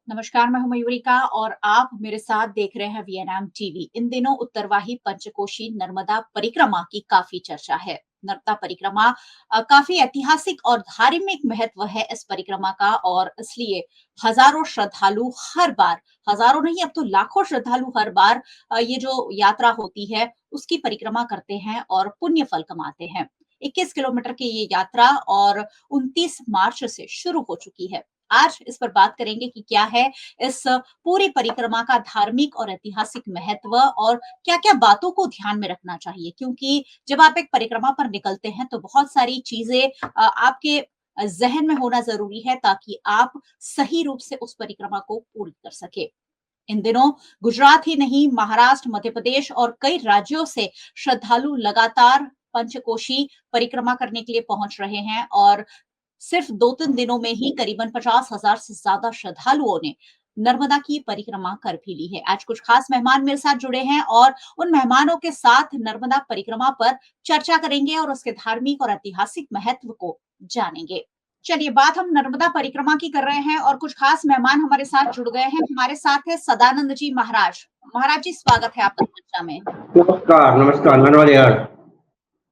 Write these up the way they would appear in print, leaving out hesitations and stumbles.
नमस्कार, मैं हूं मयूरिका और आप मेरे साथ देख रहे हैं वीएनएम टीवी। इन दिनों उत्तरवाही पंचकोशी नर्मदा परिक्रमा की काफी चर्चा है। नर्मदा परिक्रमा काफी ऐतिहासिक और धार्मिक महत्व है इस परिक्रमा का, और इसलिए हजारों श्रद्धालु हर बार, हजारों नहीं अब तो लाखों श्रद्धालु हर बार ये जो यात्रा होती है उसकी परिक्रमा करते हैं और पुण्य फल कमाते हैं। 21 किलोमीटर की ये यात्रा और 29 मार्च से शुरू हो चुकी है। आज इस पर बात करेंगे कि क्या है इस पूरी परिक्रमा का धार्मिक और ऐतिहासिक महत्व, और क्या-क्या बातों को ध्यान में रखना चाहिए, क्योंकि जब आप एक परिक्रमा पर निकलते हैं तो बहुत सारी चीजें आपके जहन में होना जरूरी है ताकि आप सही रूप से उस परिक्रमा को पूरी कर सके। इन दिनों गुजरात ही नहीं, महाराष्ट्र, मध्य प्रदेश और कई राज्यों से श्रद्धालु लगातार पंचकोशी परिक्रमा करने के लिए पहुंच रहे हैं, और सिर्फ 2-3 दिनों में ही करीबन 50,000 से ज्यादा श्रद्धालुओं ने नर्मदा की परिक्रमा कर भी ली है। आज कुछ खास मेहमान मेरे साथ जुड़े हैं और उन मेहमानों के साथ नर्मदा परिक्रमा पर चर्चा करेंगे और उसके धार्मिक और ऐतिहासिक महत्व को जानेंगे। चलिए, बात हम नर्मदा परिक्रमा की कर रहे हैं और कुछ खास मेहमान हमारे साथ जुड़ गए हैं। हमारे साथ है सदानंद जी महाराज। महाराज जी, स्वागत है आपका चर्चा में। नमस्कार, नमस्कार, धन्यवाद यार।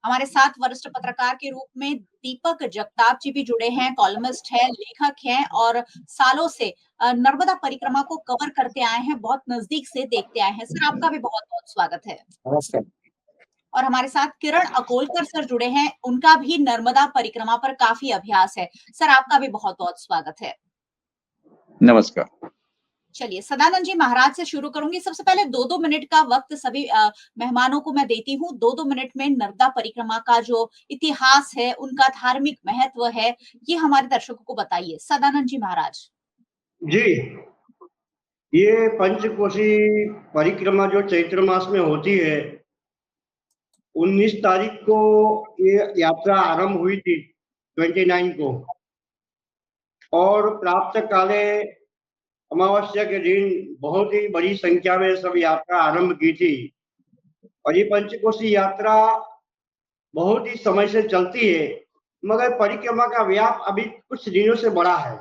हमारे साथ वरिष्ठ पत्रकार के रूप में दीपक जगताप जी भी जुड़े हैं, कॉलमिस्ट हैं, लेखक हैं और सालों से नर्मदा परिक्रमा को कवर करते आए हैं, बहुत नजदीक से देखते आए हैं। सर, आपका भी बहुत-बहुत स्वागत है। नमस्कार। और हमारे साथ किरण अकोलकर सर जुड़े हैं, उनका भी नर्मदा परिक्रमा पर काफी अभ्यास है। सर, आपका भी बहुत-बहुत स्वागत है। नमस्कार। चलिए, सदानंद जी महाराज से शुरू करूंगी। सबसे पहले 2-2 मिनट का वक्त सभी मेहमानों को मैं देती हूँ। 2-2 मिनट में नर्मदा परिक्रमा का जो इतिहास है, उनका धार्मिक महत्व है, ये हमारे दर्शकों को बताइए। सदानंद जी महाराज। जी, ये पंचकोशी परिक्रमा जो चैत्र मास में होती है, 19 तारीख को ये यात्रा आरंभ हुई थी, 29 को, और प्राप्त काले अमावस्या के दिन बहुत ही बड़ी संख्या में सब यात्रा आरंभ की थी। और ये पंचकोशी यात्रा बहुत ही समय से चलती है, मगर परिक्रमा का व्याप अभी कुछ दिनों से बढ़ा है।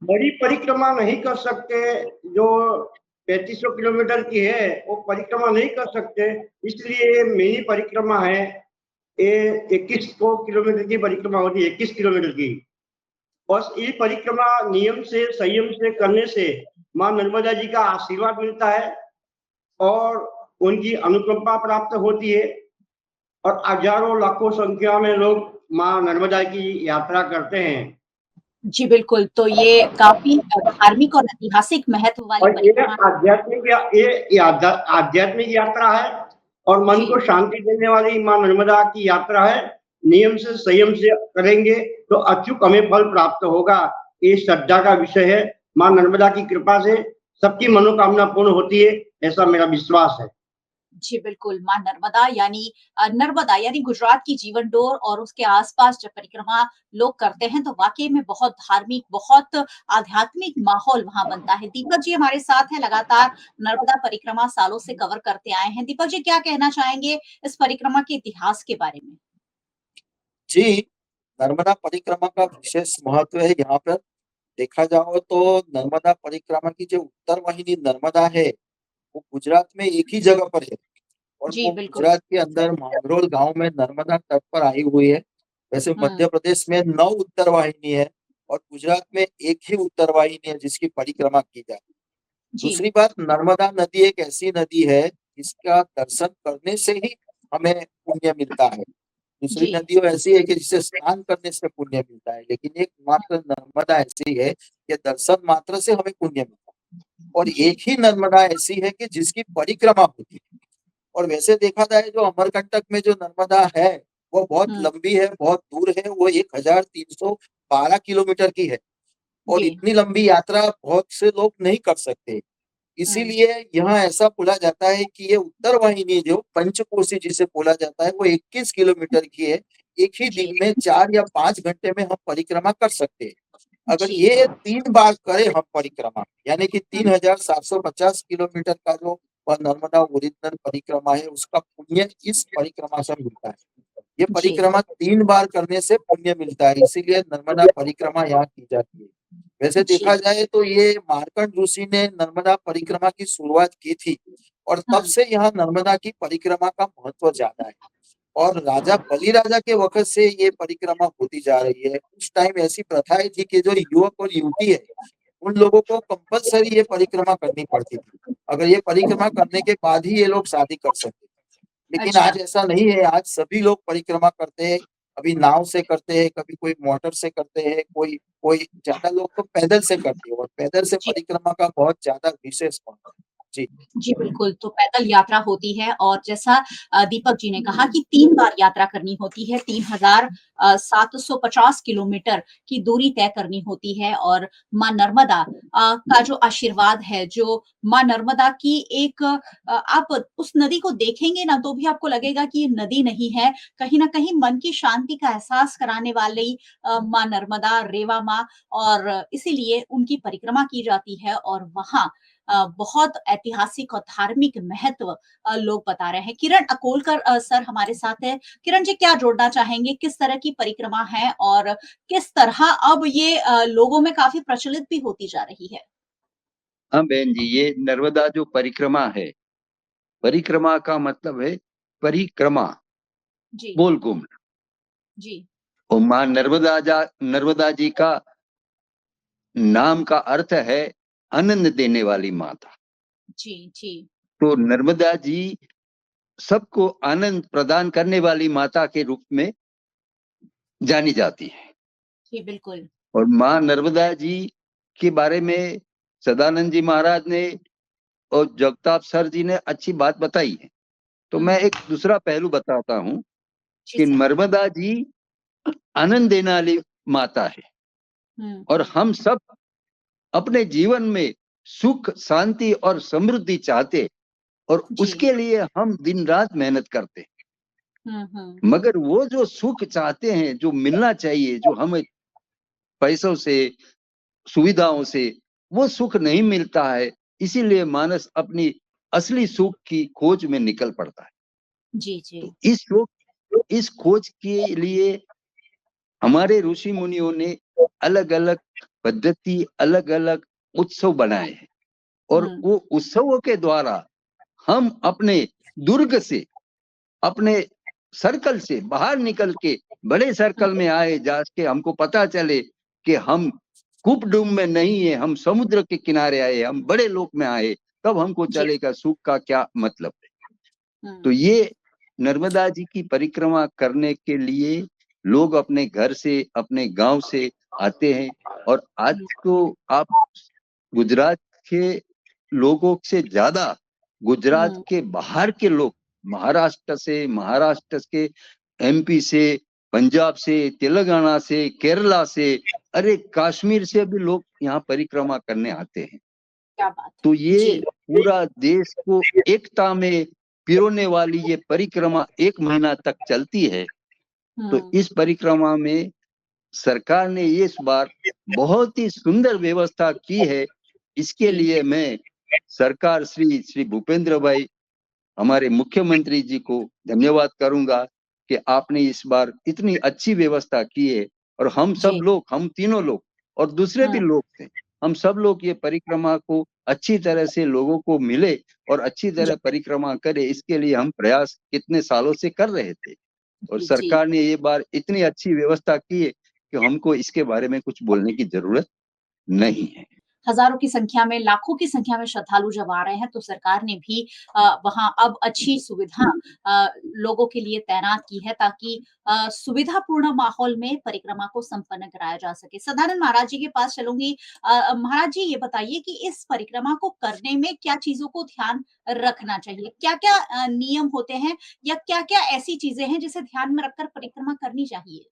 बड़ी परिक्रमा नहीं कर सकते, जो 3500 किलोमीटर की है वो परिक्रमा नहीं कर सकते, इसलिए मिनी परिक्रमा है। ये 21 किलोमीटर की परिक्रमा होती है, 21 किलोमीटर की। बस ये परिक्रमा नियम से, संयम से करने से माँ नर्मदा जी का आशीर्वाद मिलता है और उनकी अनुकंपा प्राप्त होती है, और हजारों लाखों संख्या में लोग माँ नर्मदा की यात्रा करते हैं। जी बिल्कुल, तो ये काफी धार्मिक और ऐतिहासिक महत्व वाली और ये परिक्रमा आध्यात्मिक यात्रा है और मन को शांति देने वाली माँ नर्मदा की यात्रा है। नियम से, संयम से करेंगे तो अचूक हमें फल प्राप्त होगा। ये श्रद्धा का विषय है। माँ नर्मदा की कृपा से सबकी मनोकामना पूर्ण होती है, ऐसा मेरा विश्वास है। जी बिल्कुल, माँ नर्मदा यानी नर्मदा यानी गुजरात की जीवन डोर, और उसके आसपास जब परिक्रमा लोग करते हैं तो वाकई में बहुत धार्मिक, बहुत आध्यात्मिक माहौल वहां बनता है। दीपक जी हमारे साथ हैं, लगातार नर्मदा परिक्रमा सालों से कवर करते आए हैं। दीपक जी, क्या कहना चाहेंगे इस परिक्रमा के इतिहास के बारे में? जी, नर्मदा परिक्रमा का विशेष महत्व है। यहाँ पर देखा जाओ तो नर्मदा परिक्रमा की जो उत्तर वाहिनी नर्मदा है, वो गुजरात में एक ही जगह पर है और जी वो बिल्कुल। गुजरात के अंदर मांगरोल गांव में नर्मदा तट पर आई हुई है। वैसे मध्य प्रदेश में 9 उत्तर वाहिनी है और गुजरात में एक ही उत्तर वाहिनी है जिसकी परिक्रमा की जाती है। दूसरी बात, नर्मदा नदी एक ऐसी नदी है जिसका दर्शन करने से ही हमें पुण्य मिलता है। दूसरी नदियों ऐसी है कि जिसे स्नान करने से पुण्य मिलता है, लेकिन एक मात्र नर्मदा ऐसी है कि दर्शन मात्र से हमें पुण्य मिलता है। और एक ही नर्मदा ऐसी है कि जिसकी परिक्रमा होती है। और वैसे देखा जाए जो अमरकंटक में जो नर्मदा है वो बहुत लंबी है, बहुत दूर है, वो 1312 किलोमीटर की है और इतनी लंबी यात्रा बहुत से लोग नहीं कर सकते। इसीलिए यहाँ ऐसा बोला जाता है कि ये उत्तर वाहिनी जो पंचकोशी जिसे बोला जाता है वो 21 किलोमीटर की है। एक ही दिन में 4 या 5 घंटे में हम परिक्रमा कर सकते हैं। अगर ये 3 बार करें हम परिक्रमा, यानी कि 3750 किलोमीटर का जो नर्मदा ओरिजिनल परिक्रमा है उसका पुण्य इस परिक्रमा से मिलता है। ये परिक्रमा 3 बार करने से पुण्य मिलता है, इसीलिए नर्मदा परिक्रमा यहाँ की जाती है। वैसे जी। देखा जाए तो ये मार्कंड ऋषि ने नर्मदा परिक्रमा की शुरुआत की थी और तब से यहाँ नर्मदा की परिक्रमा का महत्व ज्यादा है। और राजा बलि राजा के वक्त से ये परिक्रमा होती जा रही है। उस टाइम ऐसी प्रथाएं थी कि जो युवक और युवती है उन लोगों को कंपलसरी ये परिक्रमा करनी पड़ती थी। अगर ये परिक्रमा करने के बाद ही ये लोग शादी कर सकते। लेकिन अच्छा। आज ऐसा नहीं है, आज सभी लोग परिक्रमा करते हैं। कभी नाव से करते हैं, कभी कोई मोटर से करते हैं, कोई कोई ज्यादा लोग तो पैदल से करते हैं और पैदल से जी। परिक्रमा का बहुत ज्यादा विशेष महत्व है। जी। जी, बिल्कुल, तो पैदल यात्रा होती है और जैसा दीपक जी ने कहा कि 3 बार यात्रा करनी होती है, 3750 किलोमीटर की दूरी तय करनी होती है और माँ नर्मदा का जो आशीर्वाद है, जो माँ नर्मदा की एक आप उस नदी को देखेंगे ना, तो भी आपको लगेगा कि ये नदी नहीं है, कहीं न कहीं मन की शांति का एहसास कराने वाली माँ नर्मदा, रेवा माँ और इसीलिए उनकी परिक्रमा की जाती है और वहाँ बहुत ऐतिहासिक और धार्मिक महत्व लोग बता रहे हैं। किरण अकोलकर सर हमारे साथ हैं। किरण जी क्या जोड़ना चाहेंगे? किस तरह की परिक्रमा है और किस तरह अब ये लोगों में काफ़ी प्रचलित भी होती जा रही है? हाँ बहन जी, ये नर्मदा जो परिक्रमा है, परिक्रमा का मतलब है परिक्रमा, जी, गोल घूमना। जी, और माँ नर्मदा जी का नाम का अर्थ है आनंद देने वाली माता। जी, जी। तो नर्मदा जी सबको आनंद प्रदान करने वाली माता के रूप में जानी जाती है। जी, बिल्कुल। और माँ नर्मदा जी के बारे में सदानंद जी महाराज ने और जगताप सर जी ने अच्छी बात बताई है। तो मैं हुँ, एक दूसरा पहलू बताता हूँ जी कि सर। नर्मदा जी आनंद देने वाली माता है हुँ, और हुँ। हम सब अपने जीवन में सुख, शांति और समृद्धि चाहते और जी। उसके लिए हम दिन रात मेहनत करते। हुँ, हुँ। मगर वो जो सुख चाहते हैं, जो मिलना चाहिए, जो हमें पैसों से, सुविधाओं से, वो सुख नहीं मिलता है। इसीलिए मानस अपनी असली सुख की खोज में निकल पड़ता है। जी, जी। तो इस खोज के लिए हमारे ऋषि मुनियों ने अलग अलग पद्धति, अलग अलग उत्सव बनाए हैं और हुँ, वो उत्सवों के द्वारा हम अपने दुर्ग से, अपने सर्कल से बाहर निकल के बड़े हुँ। सर्कल में आए, जाके हमको पता चले कि हम कुपडुम में नहीं है, हम समुद्र के किनारे आए, हम बड़े लोक में आए। तब हमको जी। चलेगा सुख का क्या मतलब है। तो हुँ, ये नर्मदा जी की परिक्रमा करने के लिए लोग अपने घर से, अपने गांव से आते हैं। और आज हुँ। तो आप गुजरात के लोगों से ज्यादा गुजरात हुँ, के बाहर के लोग, महाराष्ट्र के, एमपी से, पंजाब से, तेलंगाना से, केरला से, अरे कश्मीर से भी लोग यहाँ परिक्रमा करने आते हैं। क्या बात है। तो ये जी। पूरा देश को एकता में पिरोने वाली ये परिक्रमा 1 महीना तक चलती है। तो हुँ, इस परिक्रमा में सरकार ने इस बार बहुत ही सुंदर व्यवस्था की है। इसके जी, लिए मैं सरकार श्री भूपेंद्र भाई, हमारे मुख्यमंत्री जी को धन्यवाद करूंगा कि आपने इस बार इतनी अच्छी व्यवस्था की है। और हम सब जी। लोग, हम तीनों लोग और दूसरे भी हुँ, लोग थे, हम सब लोग ये परिक्रमा को अच्छी तरह से लोगों को मिले और अच्छी जी, तरह परिक्रमा करे, इसके लिए हम प्रयास कितने सालों से कर रहे थे। और जी, जी। सरकार ने ये बार इतनी अच्छी व्यवस्था की है कि हमको इसके बारे में कुछ बोलने की जरूरत नहीं है। हज़ारों की संख्या में, लाखों की संख्या में श्रद्धालु जब आ रहे हैं, तो सरकार ने भी वहाँ अब अच्छी सुविधा लोगों के लिए तैनात की है ताकि सुविधापूर्ण माहौल में परिक्रमा को संपन्न कराया जा सके। सदानंद महाराज जी के पास चलूँगी। महाराज जी ये बताइए कि इस परिक्रमा को करने में क्या चीज़ों को ध्यान रखना चाहिए? क्या-क्या नियम होते हैं या क्या-क्या ऐसी चीज़ें हैं जिसे ध्यान में रखकर परिक्रमा करनी चाहिए?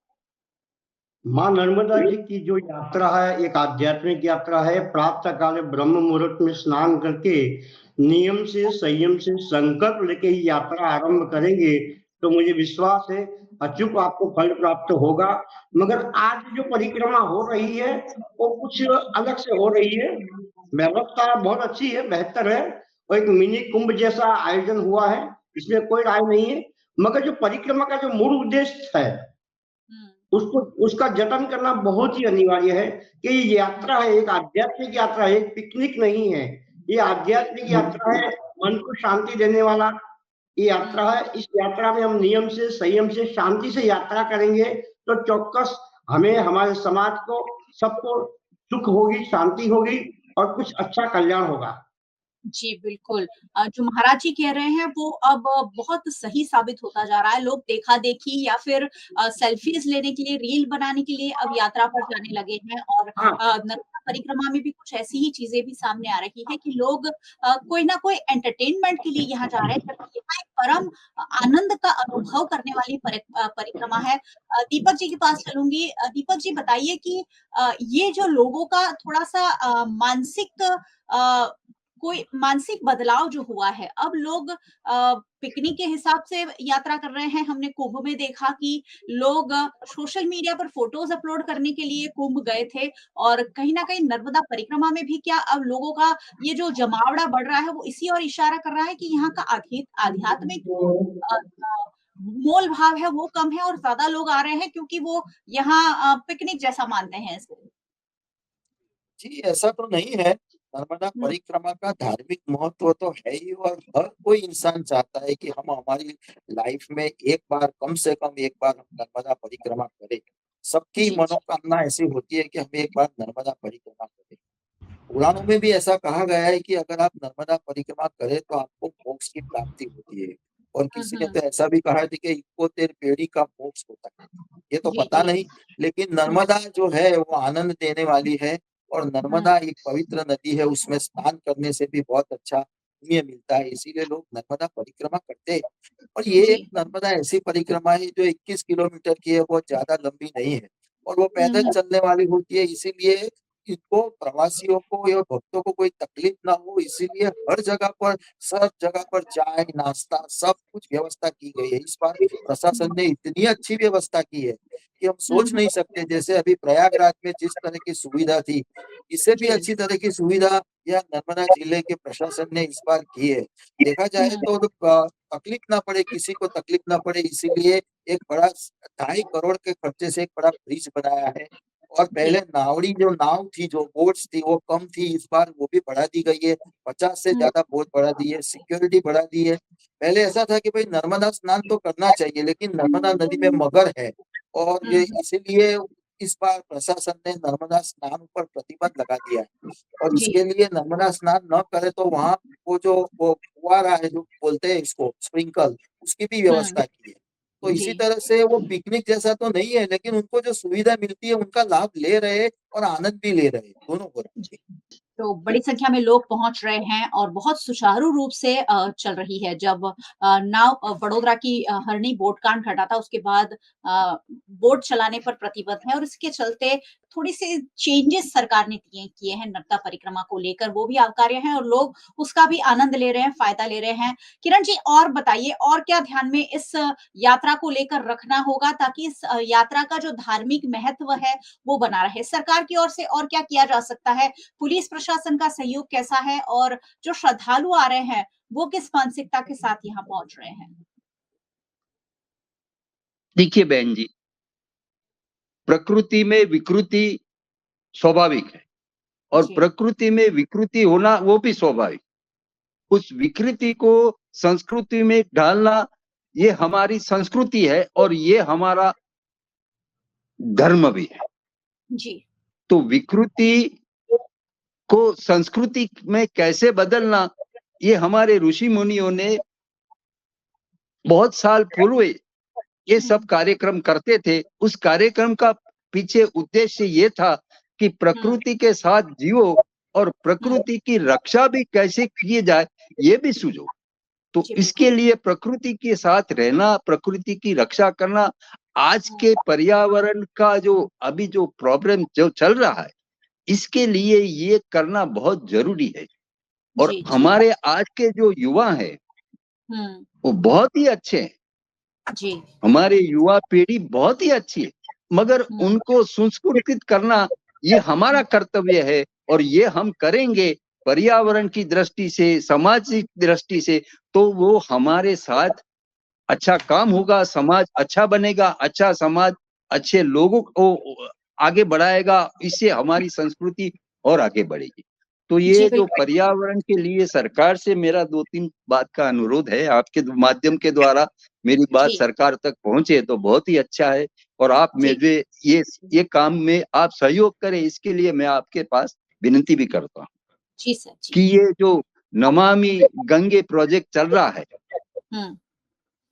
माँ नर्मदा जी की जो यात्रा है, एक आध्यात्मिक यात्रा है। प्रातः काल ब्रह्म मुहूर्त में स्नान करके नियम से, संयम से संकल्प लेके ही यात्रा आरंभ करेंगे, तो मुझे विश्वास है अचूक आपको फल प्राप्त होगा। मगर आज जो परिक्रमा हो रही है, वो कुछ अलग से हो रही है। व्यवस्था बहुत अच्छी है, बेहतर है और एक मिनी कुंभ जैसा आयोजन हुआ है, इसमें कोई राय नहीं है। मगर जो परिक्रमा का जो मूल उद्देश्य है, हुँ, उसको उसका जतन करना बहुत ही अनिवार्य है कि ये यात्रा है, एक आध्यात्मिक यात्रा है, एक पिकनिक नहीं है। ये आध्यात्मिक यात्रा है, मन को शांति देने वाला ये यात्रा है। इस यात्रा में हम नियम से, संयम से, शांति से यात्रा करेंगे तो चौक्कस हमें, हमारे समाज को, सबको सुख होगी, शांति होगी और कुछ अच्छा कल्याण होगा। जी, बिल्कुल। जो महाराज जी कह रहे हैं वो अब बहुत सही साबित होता जा रहा है। लोग देखा-देखी या फिर सेल्फीज़ लेने के लिए, रील बनाने के लिए अब यात्रा पर जाने लगे हैं और हाँ, नर्मदा परिक्रमा में भी कुछ ऐसी ही चीज़ें भी सामने आ रही है कि लोग कोई ना कोई एंटरटेनमेंट के लिए यहाँ जा रहे हैं, जबकि यहाँ एक परम आनंद का अनुभव करने वाली परिक्रमा है। दीपक जी के पास चलूँगी। दीपक जी बताइए कि ये जो लोगों का थोड़ा-सा मानसिक कोई मानसिक बदलाव जो हुआ है, अब लोग पिकनिक के हिसाब से यात्रा कर रहे हैं। हमने कुंभ में देखा कि लोग सोशल मीडिया पर फ़ोटोज़ अपलोड करने के लिए कुंभ गए थे और कहीं न कहीं नर्मदा परिक्रमा में भी क्या अब लोगों का ये जो जमावड़ा बढ़ रहा है, वो इसी ओर इशारा कर रहा है कि यहाँ का आध्यात्मिक जो मोल भाव है, वो कम है और ज़्यादा लोग आ रहे हैं क्योंकि वो यहाँ पिकनिक जैसा मानते हैं इसे। जी, ऐसा तो नहीं है। नर्मदा हुँ, परिक्रमा का धार्मिक महत्व तो है ही और हर कोई इंसान चाहता है कि हम हमारी लाइफ में एक बार कम से कम एक बार हम नर्मदा परिक्रमा करें। सबकी जी, जी। मनोकामना ऐसी होती है कि हम एक बार नर्मदा परिक्रमा करें। पुराणों में भी ऐसा कहा गया है कि अगर आप नर्मदा परिक्रमा करें तो आपको मोक्ष की प्राप्ति होती है और हुँ, किसी ने हुँ। तो ऐसा भी कहा है कि इक्को तेर पेड़ी का मोक्ष होता है। ये तो जी, पता जी। नहीं, लेकिन हुँ, नर्मदा जो है वो आनंद देने वाली है और हुँ, नर्मदा एक पवित्र नदी है, उसमें स्नान करने से भी बहुत अच्छा पुण्य मिलता है, इसीलिए लोग नर्मदा परिक्रमा करते हैं। और ये जी। एक नर्मदा ऐसी परिक्रमा है जो 21 किलोमीटर की है, बहुत ज्यादा लंबी नहीं है और वो हुँ, पैदल हुँ। चलने वाली होती है, इसीलिए इनको प्रवासियों को या भक्तों को कोई तकलीफ ना हो, इसीलिए हर जगह पर, सब जगह पर चाय, नाश्ता सब कुछ व्यवस्था की गई है। इस बार प्रशासन ने इतनी अच्छी व्यवस्था की है कि हम हुँ, सोच हुँ। नहीं सकते। जैसे अभी प्रयागराज में जिस तरह की सुविधा थी, इससे भी जी। अच्छी तरह की सुविधा यह नर्मदा जिले के प्रशासन ने इस बार की है। देखा जाए हुँ, तो तकलीफ ना पड़े, किसी को तकलीफ ना पड़े, इसीलिए एक बड़ा 2.5 करोड़ के खर्चे से एक बड़ा ब्रिज बनाया है। और पहले जी। नावड़ी जो नाव थी, जो बोट्स थी वो कम थी, इस बार वो भी बढ़ा दी गई है। 50 से हुँ, ज्यादा बोट बढ़ा दी है, सिक्योरिटी बढ़ा दी है। पहले ऐसा था कि भाई नर्मदा स्नान तो करना चाहिए, लेकिन नर्मदा नदी में मगर है और हुँ, ये हुँ। इसीलिए इस बार प्रशासन ने नर्मदा स्नान पर प्रतिबंध लगा दिया है और जी। इसके लिए नर्मदा स्नान न करे तो वहां वो फुवारा है जो बोलते हैं इसको स्प्रिंकल, उसकी भी हुँ, व्यवस्था की है। तो जी। इसी तरह से वो पिकनिक जैसा तो नहीं है, लेकिन उनको जो सुविधा मिलती है उनका लाभ ले रहे हैं और आनंद भी ले रहे हैं, दोनों हो रहा जी। है। तो बड़ी संख्या में लोग पहुँच रहे हैं और बहुत सुचारू रूप से चल रही है। जब नाव वडोदरा की हरणी बोट कांड घटा था उसके बाद बोट चलाने पर प्रतिबंध है और इसके चलते थोड़ी-सी चेंजेस सरकार ने किए हैं नर्मदा परिक्रमा को लेकर, वो भी आवकार्य हैं और लोग उसका भी आनंद ले रहे हैं, फ़ायदा ले रहे हैं। किरण जी और बताइए और क्या ध्यान में इस यात्रा को लेकर रखना होगा ताकि इस यात्रा का जो धार्मिक महत्व है, वो बना रहे? सरकार की ओर से और क्या किया जा सकता है? पुलिस प्रशासन का सहयोग कैसा है और जो श्रद्धालु आ रहे हैं, वो किस मानसिकता के साथ यहाँ पहुँच रहे हैं? देखिए बहन जी, प्रकृति में विकृति स्वाभाविक है और जी। प्रकृति में विकृति होना वो भी स्वाभाविक। उस विकृति को संस्कृति में ढालना ये हमारी संस्कृति है और ये हमारा धर्म भी है। जी। तो विकृति को संस्कृति में कैसे बदलना, ये हमारे ऋषि मुनियों ने बहुत साल पूर्व ये हुँ, सब कार्यक्रम करते थे। उस कार्यक्रम का पीछे उद्देश्य ये था कि हुँ, प्रकृति के साथ जियो और हुँ। प्रकृति की रक्षा भी कैसे किए जाए, ये भी सुझो। तो जी, इसके बिल्कुल। लिए प्रकृति के साथ रहना, प्रकृति की रक्षा करना, आज हुँ, के पर्यावरण का जो अभी जो प्रॉब्लम जो चल रहा है, इसके लिए ये करना बहुत जरूरी है। और जी, जी। हमारे आज के जो युवा हैं, हुँ, वो बहुत ही अच्छे हैं। जी। हमारी युवा पीढ़ी बहुत ही अच्छी है, मगर हुँ, उनको संस्कृतित करना ये हमारा हुँ, कर्तव्य है और ये हम करेंगे पर्यावरण की दृष्टि से, सामाजिक दृष्टि से, तो वो हमारे साथ अच्छा काम होगा, समाज अच्छा बनेगा, अच्छा समाज अच्छे लोगों को आगे बढ़ाएगा, इससे हमारी संस्कृति और आगे बढ़ेगी। तो जी ये जो बिल्कुल। पर्यावरण के लिए सरकार से मेरा 2-3 बात का अनुरोध है, आपके माध्यम के द्वारा मेरी बात जी सरकार तक पहुंचे तो बहुत ही अच्छा है। और आप जी मुझे ये काम में आप सहयोग करें, इसके लिए मैं आपके पास विनती भी करता हूँ जी सर जी। कि ये जो नमामि गंगे प्रोजेक्ट चल रहा है हम्म।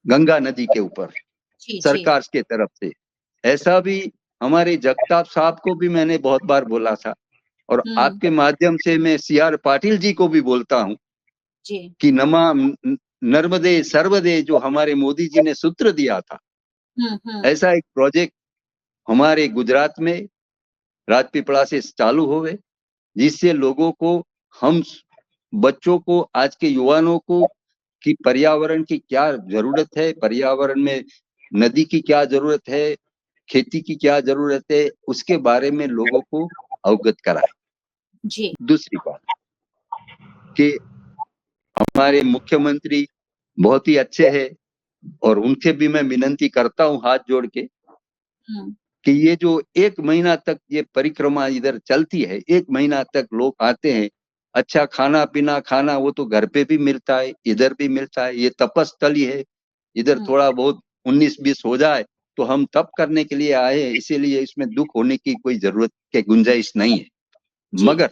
गंगा नदी के ऊपर जी जी। सरकार के तरफ से, ऐसा भी हमारे जगताप साहब को भी मैंने बहुत बार बोला था, और हम्म। आपके माध्यम से मैं CR पाटिल जी को भी बोलता हूँ जी। कि नर्मदे सर्वदे जो हमारे मोदी जी ने सूत्र दिया था, ऐसा एक प्रोजेक्ट हमारे गुजरात में राजपीपला से चालू होवे, जिससे लोगों को, हम बच्चों को, आज के युवाओं को कि पर्यावरण की क्या जरूरत है, पर्यावरण में नदी की क्या जरूरत है, खेती की क्या जरूरत है, उसके बारे में लोगों को अवगत कराए। जी। दूसरी बात कि हमारे मुख्यमंत्री बहुत ही अच्छे हैं, और उनसे भी मैं विनती करता हूँ हाथ जोड़ के कि ये जो 1 महीना तक ये परिक्रमा इधर चलती है, 1 महीना तक लोग आते हैं, अच्छा खाना पीना खाना वो तो घर पे भी मिलता है, इधर भी मिलता है, ये तपस्थली है, इधर थोड़ा बहुत 19-20 हो जाए तो हम तप करने के लिए आए हैं, इसीलिए इसमें दुख होने की कोई जरूरत की गुंजाइश नहीं है। जी। मगर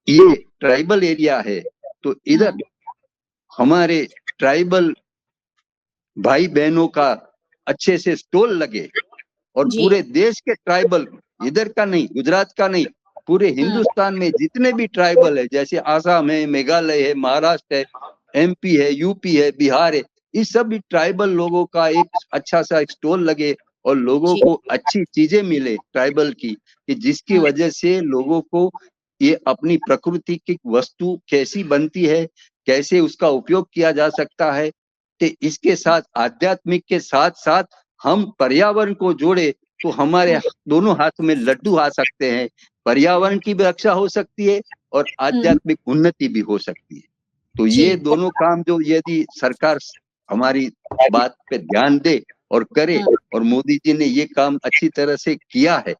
ये ट्राइबल एरिया है, तो इधर हमारे ट्राइबल भाई बहनों का अच्छे से स्टॉल लगे, और जी। पूरे देश के ट्राइबल, इधर का नहीं, गुजरात का नहीं, पूरे हिंदुस्तान में जितने भी ट्राइबल है, जैसे आसाम है, मेघालय है, महाराष्ट्र है, MP है, UP है, बिहार है, इस सभी ट्राइबल लोगों का एक अच्छा सा स्टॉल लगे और लोगों जी। को अच्छी चीजें मिले ट्राइबल की, कि जिसकी वजह से लोगों को ये अपनी प्रकृति की वस्तु कैसी बनती है, कैसे उसका उपयोग किया जा सकता है, तो इसके साथ आध्यात्मिक के साथ साथ हम पर्यावरण को जोड़े तो हमारे दोनों हाथ में लड्डू आ सकते हैं, पर्यावरण की भी रक्षा हो सकती है और आध्यात्मिक उन्नति भी हो सकती है। तो जी। ये दोनों काम जो यदि सरकार हमारी बात पे ध्यान दे और करे, और मोदी जी ने ये काम अच्छी तरह से किया है,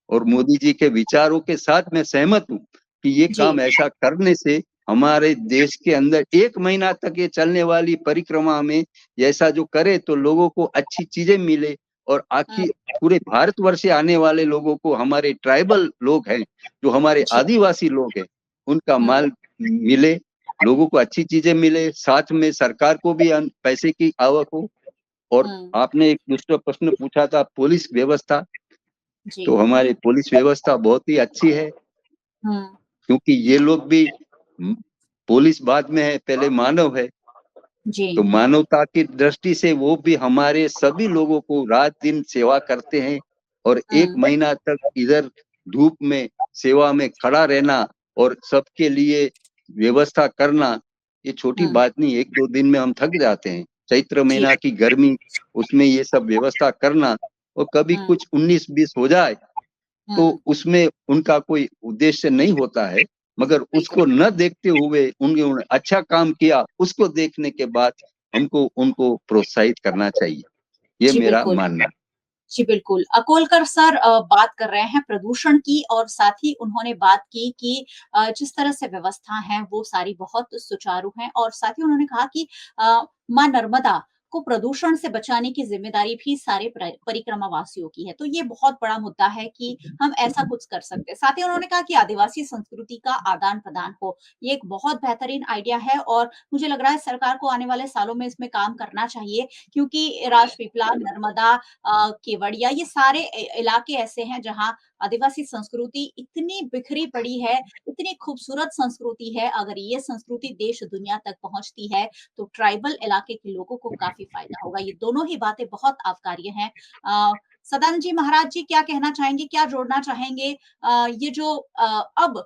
और मोदी जी के विचारों के साथ मैं सहमत हूँ कि ये जी। काम ऐसा करने से हमारे देश के अंदर 1 महीना तक ये चलने वाली परिक्रमा में ऐसा जो करे तो लोगों को अच्छी चीजें मिले, और आखिर पूरे भारतवर्ष से आने वाले लोगों को, हमारे ट्राइबल लोग हैं, जो हमारे जी। आदिवासी लोग हैं, उनका माल मिले, लोगों को अच्छी चीजें मिले, साथ में सरकार को भी पैसे की आवक हो। और आपने एक दूसरा प्रश्न पूछा था, पुलिस व्यवस्था, जी। तो हमारी पुलिस व्यवस्था बहुत ही अच्छी है, क्योंकि ये लोग भी, पुलिस बाद में है, पहले मानव है, जी। तो मानवता की दृष्टि से वो भी हमारे सभी लोगों को रात दिन सेवा करते हैं, और 1 महीना तक इधर धूप में सेवा में खड़ा रहना और सबके लिए व्यवस्था करना, ये छोटी बात नहीं, 1-2 दिन में हम थक जाते हैं। चैत्र जी। महीना की गर्मी, उसमें ये सब व्यवस्था करना, और कभी कुछ 19-20 हो जाए तो उसमें उनका कोई उद्देश्य नहीं होता है, मगर उसको न देखते हुए उन्होंने अच्छा काम किया, उसको देखने के बाद हमको उनको प्रोत्साहित करना चाहिए, ये जी मेरा बिल्कुल। मानना है। जी बिल्कुल। अकोलकर सर बात कर रहे हैं प्रदूषण की और साथ ही उन्होंने बात की कि जिस तरह से व्यवस्था है वो सारी बहुत सुचारू हैं और साथ ही उन्होंने कहा कि माँ नर्मदा को प्रदूषण से बचाने की ज़िम्मेदारी भी सारे परिक्रमा वासियों की है। तो ये बहुत बड़ा मुद्दा है कि हम ऐसा कुछ कर सकते हैं। साथ ही उन्होंने कहा कि आदिवासी संस्कृति का आदान-प्रदान हो। ये एक बहुत बेहतरीन आइडिया है और मुझे लग रहा है सरकार को आने वाले सालों में इसमें काम करना चाहिए क्योंकि राजपीपला, नर्मदा केवड़िया ये सारे इलाके ऐसे हैं जहाँ आदिवासी संस्कृति इतनी बिखरी पड़ी है, इतनी खूबसूरत संस्कृति है, अगर ये संस्कृति देश दुनिया तक पहुँचती है, तो ट्राइबल इलाके के लोगों को काफ़ी फ़ायदा होगा। ये दोनों ही बातें बहुत आवकार्य हैं। सदानंद जी महाराज जी क्या कहना चाहेंगे, क्या जोड़ना चाहेंगे? ये जो अब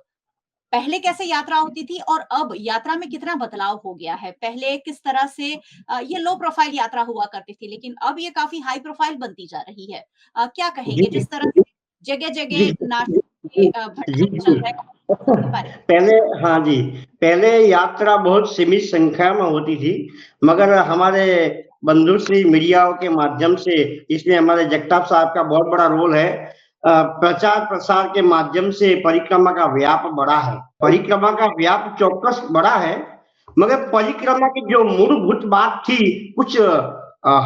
पहले कैसे यात्रा होती थी और अब यात्रा में कितना बदलाव हो गया है? पहले किस तरह से ये लो प्रोफाइल यात्रा हुआ करती थी, लेकिन अब ये काफ़ी हाई प्रोफाइल बनती जा रही है। क्या कहेंगे जी, जिस तरह से जी, जगह-जगह नाच के जी, भट्टे चल जी। रहे हैं उसके बारे में? पहले हाँ जी, पहले यात्रा बहुत सीमित संख्या में होती थी, मगर हमारे बंधुश्री मीडियाओं के माध्यम से, इसमें हमारे जगताप साहब का बहुत बड़ा रोल है। प्रचार प्रसार के माध्यम से परिक्रमा का व्याप बढ़ा है। परिक्रमा का व्याप चौक्कस बढ़ा है, मगर परिक्रमा की जो मूलभूत बात थी कुछ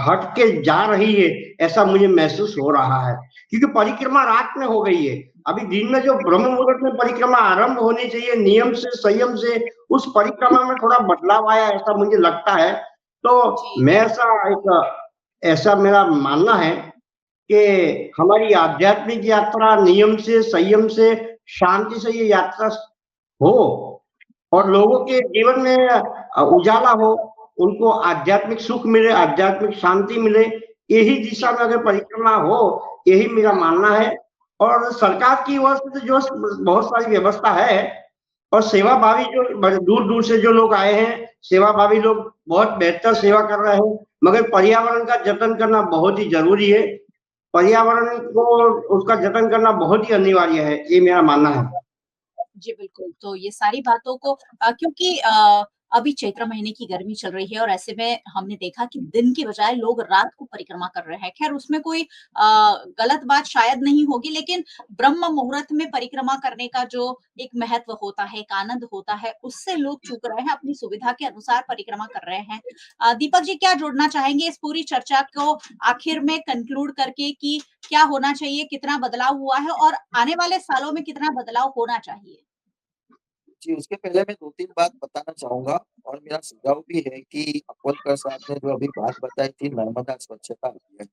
हट के जा रही है, ऐसा मुझे महसूस हो रहा है, क्योंकि परिक्रमा रात में हो गई है। अभी दिन में जो ब्रह्म मुहूर्त में परिक्रमा आरंभ होनी चाहिए, नियम से संयम से, उस परिक्रमा में थोड़ा बदलाव आया, ऐसा मुझे लगता है। तो मैं ऐसा मेरा मानना है कि हमारी आध्यात्मिक यात्रा नियम से, संयम से, शांति से ये यात्रा हो और लोगों के जीवन में उजाला हो, उनको आध्यात्मिक सुख मिले, आध्यात्मिक शांति मिले, यही दिशा में अगर परिक्रमा हो, यही मेरा मानना है। और सरकार की ओर से जो बहुत सारी व्यवस्था है और सेवाभावी जो दूर-दूर से जो लोग आए हैं, सेवाभावी लोग बहुत बेहतर सेवा कर रहे हैं, मगर पर्यावरण का जतन करना बहुत ही ज़रूरी है। पर्यावरण को उसका जतन करना बहुत ही अनिवार्य है, ये मेरा मानना है। जी, बिल्कुल। तो ये सारी बातों को क्योंकि अभी चैत्र महीने की गर्मी चल रही है और ऐसे में हमने देखा कि दिन की बजाय लोग रात को परिक्रमा कर रहे हैं। ख़ैर उसमें कोई गलत बात शायद नहीं होगी, लेकिन ब्रह्म मुहूर्त में परिक्रमा करने का जो एक महत्व होता है, एक आनंद होता है, उससे लोग चूक रहे हैं, अपनी सुविधा के अनुसार परिक्रमा कर रहे हैं। दीपक जी क्या जोड़ना चाहेंगे इस पूरी चर्चा को आखिर में कन्क्लूड करके कि क्या होना चाहिए, कितना बदलाव हुआ है और आने वाले सालों में कितना बदलाव होना चाहिए? जी, उसके पहले मैं 2-3 बात बताना चाहूँगा और मेरा सुझाव भी है कि अकोलकर साहब ने जो अभी बात बताई थी नर्मदा स्वच्छता अभियान।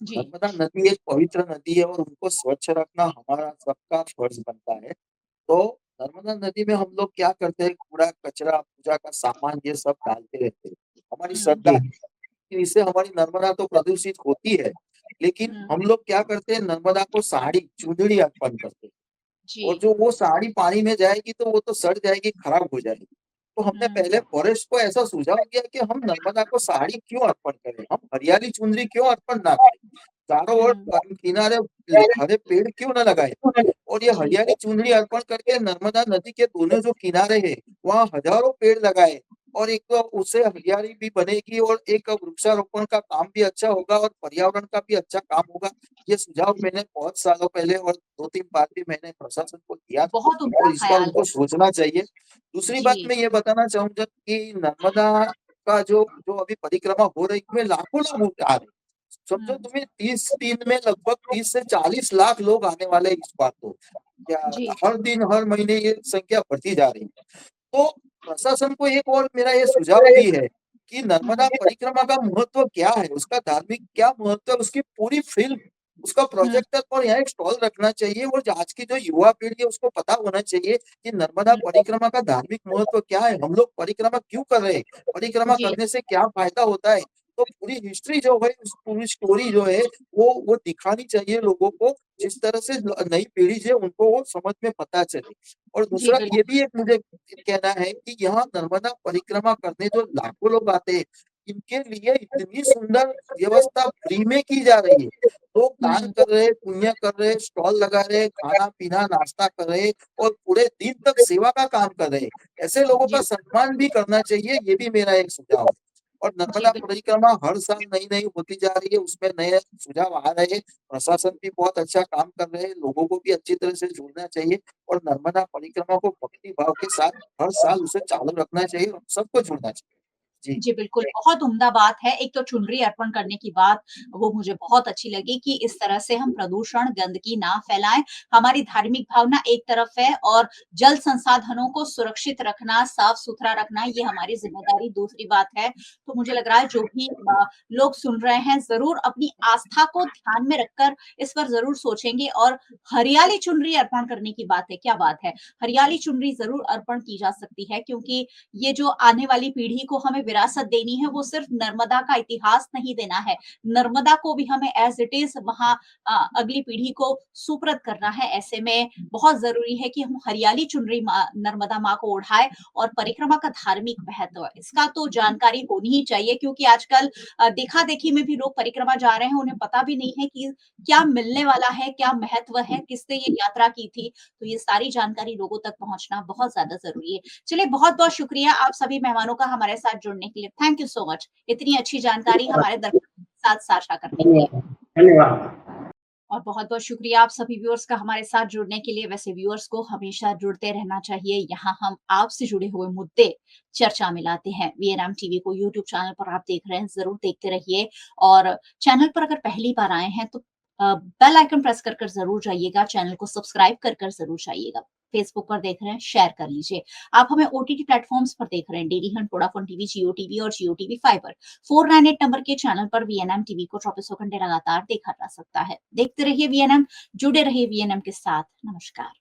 जी। नर्मदा नदी एक पवित्र नदी है और उनको स्वच्छ रखना हमारा सबका फर्ज बनता है। तो नर्मदा नदी में हम लोग क्या करते हैं, कूड़ा-कचरा, पूजा का सामान ये सब डालते रहते हैं। हमारी श्रद्धा जी। है कि इससे हमारी नर्मदा तो प्रदूषित होती है, लेकिन हुँ, हम लोग क्या करते हैं, नर्मदा को साड़ी, चुनरी अर्पण करते हैं। और जी। जो वो साड़ी पानी में जाएगी तो वो तो सड़ जाएगी, खराब हो जाएगी। तो हमने हुँ, पहले फॉरेस्ट को ऐसा सुझाव दिया कि हम नर्मदा को साड़ी क्यों अर्पण करें? हम हरियाली चुनरी क्यों अर्पण ना करें? चारों ओर हुँ, किनारे हरे पेड़ क्यों ना लगाएँ? और ये जी, हरियाली चुनरी अर्पण करके नर्मदा नदी के दोनों जो किनारे हैं, वहाँ हजारों पेड़ लगाएँ और एक तो उससे हरियाली भी बनेगी और एक वृक्षारोपण का काम भी अच्छा होगा और पर्यावरण का भी अच्छा काम होगा। ये सुझाव मैंने बहुत सालों पहले और 2-3 बार भी मैंने प्रशासन को दिया था बहुत उम्दा और इस पर ख़्याल उनको है। सोचना चाहिए। दूसरी बात जी, मैं ये बताना चाहूँगा कि नर्मदा का जो जो अभी परिक्रमा हो रही है, उसमें लाखों लोग आ रहे हैं। समझो हुँ, तुम्हें 30 दिन में लगभग 30 से 40 लाख लोग आने वाले हैं इस बार तो। क्या जी, हर दिन, हर महीने ये संख्या बढ़ती जा रही है। तो प्रशासन को एक और मेरा ये सुझाव भी है कि नर्मदा हुँ, परिक्रमा का महत्व क्या है, उसका धार्मिक क्या महत्व है, उसकी पूरी फ़िल्म, उसका हुँ, प्रोजेक्टर और यहाँ एक स्टॉल रखना चाहिए और जो आज की जो युवा पीढ़ी है उसको पता होना चाहिए कि नर्मदा हुँ, परिक्रमा का धार्मिक महत्व क्या है, हम लोग परिक्रमा क्यों कर रहे हैं, परिक्रमा जी, करने से क्या फ़ायदा होता है। तो पूरी हिस्ट्री जो है, उस पूरी स्टोरी जो है वो दिखानी चाहिए लोगों को, जिस तरह से नई पीढ़ी जो है उनको वो समझ में पता चले। और जी, दूसरा ये बिल्कुल। भी एक मुझे कहना है कि यहाँ नर्मदा परिक्रमा करने जो लाखों लोग आते हैं, इनके लिए इतनी सुंदर व्यवस्था फ्री में की जा रही है। लोग दान हुँ, कर रहे हैं, पुण्य कर रहे हैं, स्टॉल लगा रहे हैं, खाना-पीना, नाश्ता कर रहे हैं और पूरे दिन तक सेवा का काम कर रहे हैं। ऐसे लोगों का जी, सम्मान भी करना चाहिए, ये भी मेरा एक सुझाव है। और जी, नर्मदा बिल्कुल। परिक्रमा हर साल नई-नई होती जा रही है, उसमें नए सुझाव आ रहे हैं। प्रशासन भी बहुत अच्छा काम कर रहे हैं, लोगों को भी अच्छी तरह से जुड़ना चाहिए और नर्मदा परिक्रमा को भक्ति भाव के साथ हर साल उसे चालू रखना चाहिए और सबको जुड़ना चाहिए। जी। जी, बिल्कुल, बहुत उम्दा बात है। एक तो चुनरी अर्पण करने की बात, वो मुझे बहुत अच्छी लगी कि इस तरह से हम प्रदूषण, गंदगी ना फैलाएँ। हमारी धार्मिक भावना एक तरफ है और जल संसाधनों को सुरक्षित रखना, साफ-सुथरा रखना, ये हमारी ज़िम्मेदारी दूसरी बात है। तो मुझे लग रहा है जो भी लोग सुन रहे हैं, ज़रूर अपनी आस्था को ध्यान में रखकर इस पर ज़रूर सोचेंगे और हरियाली चुनरी अर्पण करने की बात है, क्या बात है! हरियाली चुनरी ज़रूर अर्पण की जा सकती है क्योंकि ये जो आने वाली पीढ़ी को हमें विरासत देनी है, वो सिर्फ नर्मदा का इतिहास नहीं देना है, नर्मदा को भी हमें एज़ इट इज़ वहाँ अगली पीढ़ी को सुपुर्द करना है। ऐसे में बहुत ज़रूरी है कि हम हरियाली चुनरी नर्मदा माँ को ओढ़ाएँ और परिक्रमा का धार्मिक महत्व, इसका तो जानकारी होनी ही चाहिए क्योंकि आजकल देखा-देखी में भी लोग परिक्रमा जा रहे हैं, उन्हें पता भी नहीं है कि क्या मिलने वाला है, क्या महत्व है, किसने ये यात्रा की थी। तो ये सारी जानकारी लोगों तक पहुँचना बहुत ज़्यादा ज़रूरी है। चलिए बहुत-बहुत शुक्रिया आप सभी मेहमानों का हमारे साथ जुड़ने जुड़ने के लिए। थैंक यू सो मच, इतनी अच्छी जानकारी हमारे दर्शकों के साथ साझा करने के लिए। धन्यवाद। और बहुत-बहुत शुक्रिया आप सभी व्यूअर्स का हमारे साथ जुड़ने के लिए। वैसे व्यूअर्स को हमेशा जुड़ते रहना चाहिए। यहाँ हम आपसे जुड़े हुए मुद्दे चर्चा में लाते हैं। वीएनएम टीवी को यूट्यूब चैनल पर आप देख रहे हैं, ज़रूर देखते रहिए और चैनल पर अगर पहली बार आए हैं तो बेल आइकन प्रेस कर ज़रूर जाइएगा, चैनल को सब्सक्राइब कर ज़रूर जाइएगा। फेसबुक पर देख रहे हैं, शेयर कर लीजिए। आप हमें ओटीटी प्लेटफॉर्म्स पर देख रहे हैं, डेली हंट, वोडाफोन टीवी, जियो टीवी और जियो टीवी फाइबर। 498 नंबर के चैनल पर वीएनएम टीवी को 24 घंटे लगातार देखा जा सकता है। देखते रहिए वीएनएम, जुड़े रहिए वीएनएम के साथ। नमस्कार।